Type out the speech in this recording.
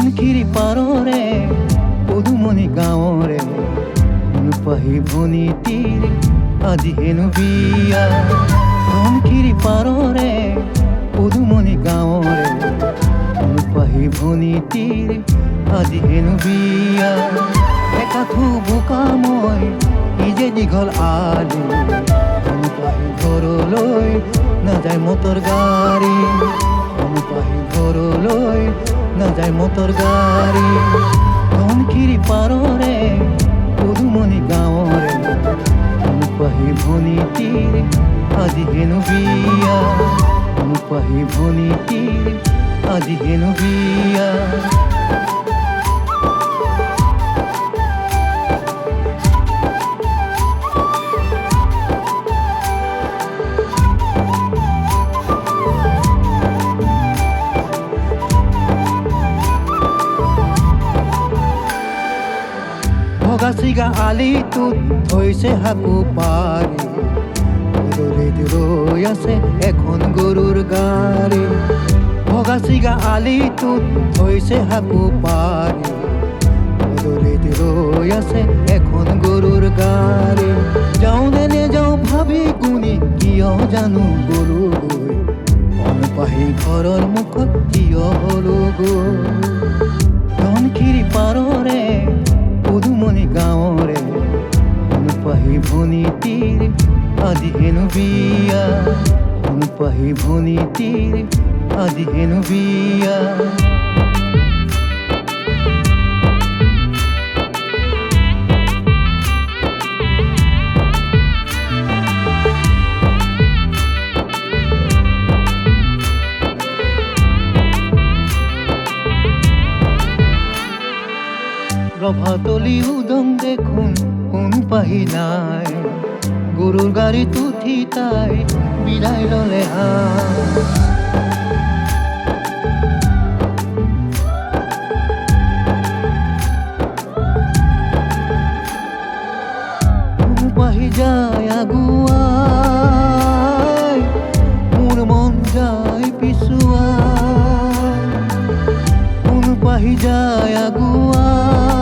ধনখিৰি পাৰৰে পদুমণি গাঁৱৰে নুপাহি ভনীতিৰ আজি হেনো বিয়া। ধনখিৰি পাৰৰে পদুমণি গাঁৱৰে নুপাহি ভনীতিৰ আজি হেনো বিয়া। একাঠু বোকা মই নিজে দীঘল আলি নুপাহি ঘৰলৈ নাযায় মটৰ গাড়ী। নুপাহি ঘৰলৈ নাযায় মটৰ গাড়ী। ধনখিৰি পাৰৰে পদুমণি গাঁৱৰে নুপাহি ভনীতিৰ আজি হেনো বিয়া। নুপাহি ভনীতিৰ আজি হেনো বিয়া। ভগাচিগা আলিটোত থৈছে হাকু পাৰি দৰিত ৰৈ আছে এখন গৰুৰ গাড়ী। ভগাচিগা আলিটোত থৈছে হাকু পাৰি দৰিত ৰৈ আছে এখন গৰুৰ গাড়ী। যাওঁ নে নেযাওঁ ভাবি গুণি কিয় জানো গৰু গৈ অনুপাহি ঘৰৰ মুখত থিয় হলো গৈ। ধনখিৰি পাৰৰে পদুমণি গাঁৱৰে নুপাহি ভনীতিৰ আজি হেনো বিয়া। নুপাহি ভনীতিৰ আজি হেনো বিয়া। ৰভাতলি উদং দেখোন কোনো পাহি নাই। গৰুৰ গাড়ীত উঠি তাই বিদায় ললে কোনো পাহি যায় আগুৱাই মোৰ মন যায় পিছুৱাই। কোনো পাহি যায় আগুৱাই